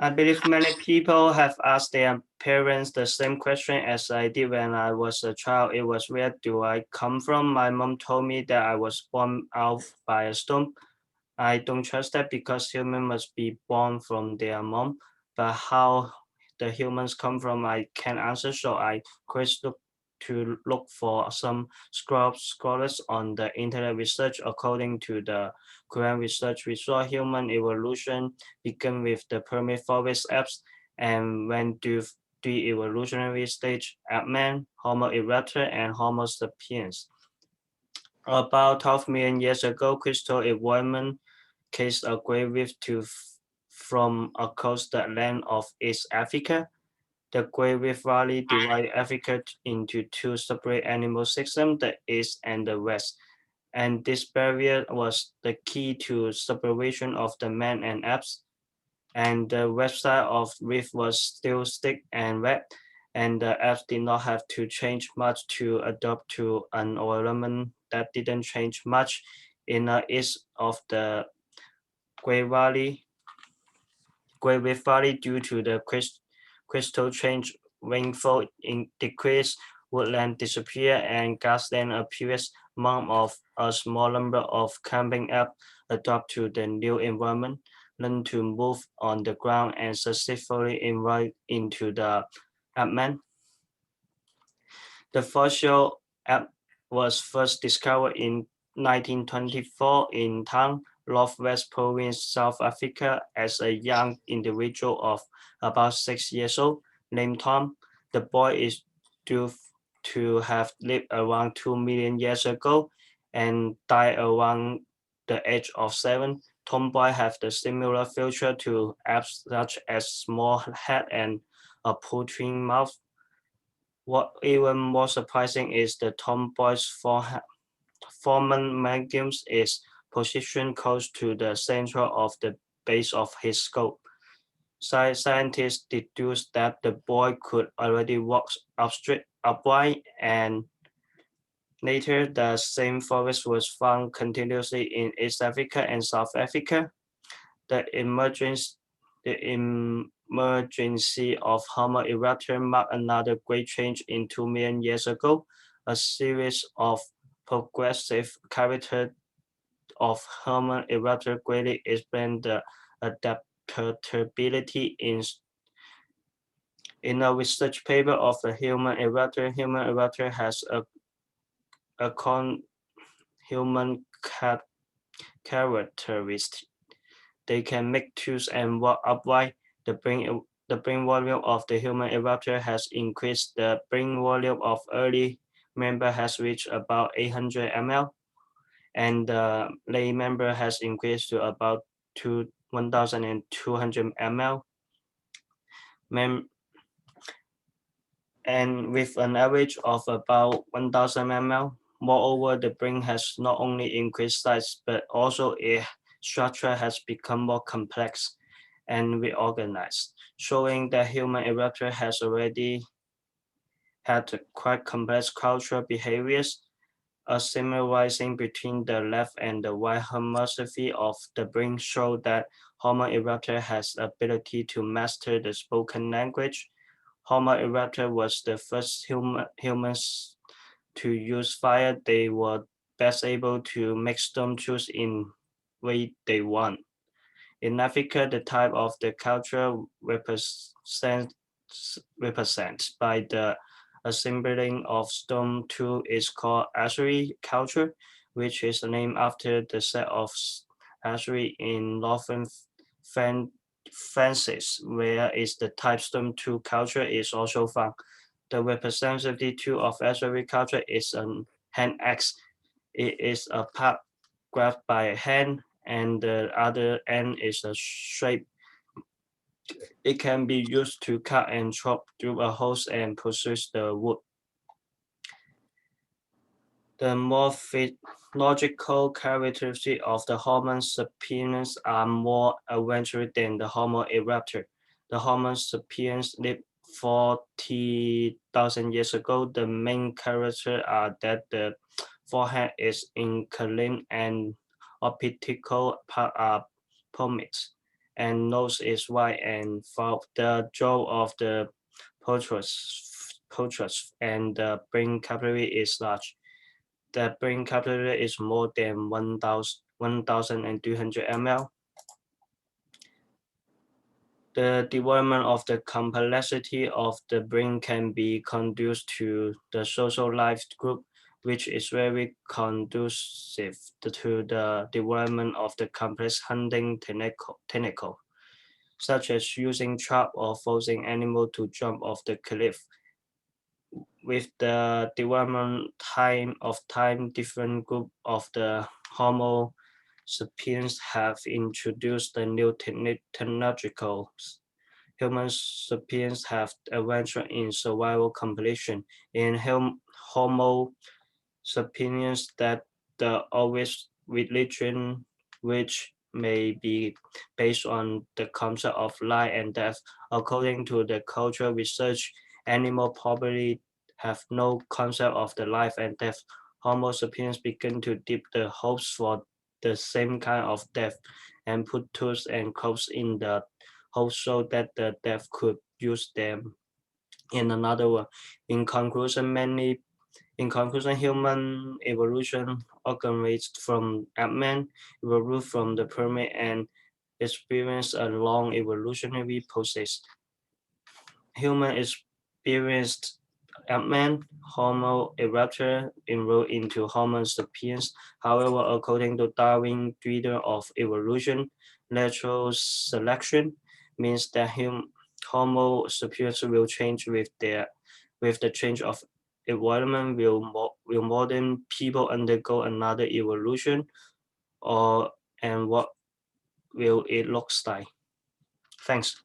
I believe many people have asked their parents the same question as I did when I was a child. It was, where do I come from? My mom told me that I was born out by a stone. I don't trust that because humans must be born from their mom. But how the humans come from, I can't answer. So I quiz look for some scholars on the internet research. According to the current research, we saw human evolution begin with the Permiformis apes and went to the evolutionary stage at man, Homo erectus, and Homo sapiens. About 12 million years ago, crystal evolvement cast a great rift from across the land of East Africa. The Great Rift Valley divided Africa into two separate animal systems, the East and the West. And this barrier was the key to separation of the man and apes. And the west side of Rift was still thick and wet, and the apes did not have to change much to adapt to an environment that didn't change much in the east of the Great Valley, Great Rift Valley due to the crystal change, rainfall decrease, woodland disappear, and grassland appears. Among of a small number of camping apes adapt to the new environment, learn to move on the ground, and successfully invite into the upland. The fossil ape was first discovered in 1924 in Tang, Northwest Province, South Africa, as a young individual of about 6 years old, named Tom. The boy is due to have lived around 2 million years ago and died around the age of 7. Tomboy have the similar feature to apes such as small head and a protruding mouth. What even more surprising is the tomboy's foramen magnum is positioned close to the center of the base of his skull. Scientists deduced that the boy could already walk upright, and later the same forest was found continuously in East Africa and South Africa. The emergence the emergency of Homo erectus marked another great change in 2 million years ago. A series of progressive character of Homo erectus greatly explained the adaptability in a research paper of the Human erectus has a human characteristic. They can make tools and walk upright. The brain volume of the human erectus has increased. The brain volume of early member has reached about 800 ml, and the lay member has increased to about 1,200 ml. And with an average of about 1,000 ml. Moreover, the brain has not only increased size, but also its structure has become more complex and reorganized, showing that human erectus has already had quite complex cultural behaviors. A similarizing between the left and the right hemisphere of the brain show that Homo erectus has the ability to master the spoken language. Homo erectus was the first humans to use fire. They were best able to make stone tools in way they want. In Africa, the type of the culture represents by the assembling of stone tool is called Assyri culture, which is named after the set of Assyri in northern Francis, where is the type stone tool culture is also found. The representative tool of Assyri culture is a hand axe. It is a part grabbed by a hand, and the other end is a shape. It can be used to cut and chop through a hose and process the wood. The morphological characteristics of the Homo sapiens are more adventurous than the Homo erectus. The Homo sapiens lived 40,000 years ago. The main characters are that the forehead is inclined and occipital part are prominent, and nose is wide and foul. The jaw of the protrudes and the brain capillary is large. The brain capillary is more than 1,200 ml. The development of the complexity of the brain can be conducive to the social life group, which is very conducive to the development of the complex hunting technical, such as using trap or forcing animal to jump off the cliff. With the development time, different group of the Homo sapiens have introduced the new technological. Human sapiens have advanced in survival competition. In Homo sapiens, that the always religion, which may be based on the concept of life and death. According to the cultural research, animals probably have no concept of the life and death. Homo sapiens begin to dip the hopes for the same kind of death and put tools and clothes in the hope so that the death could use them in another way. In conclusion, human evolution originates from Apman, evolved from the primate and experienced a long evolutionary process. Human experienced Apman, Homo erectus enrolled into Homo sapiens. However, according to Darwin theory of evolution, natural selection means that Homo sapiens will change with the change of environment. Will modern people undergo another evolution, or and what will it look like? Thanks.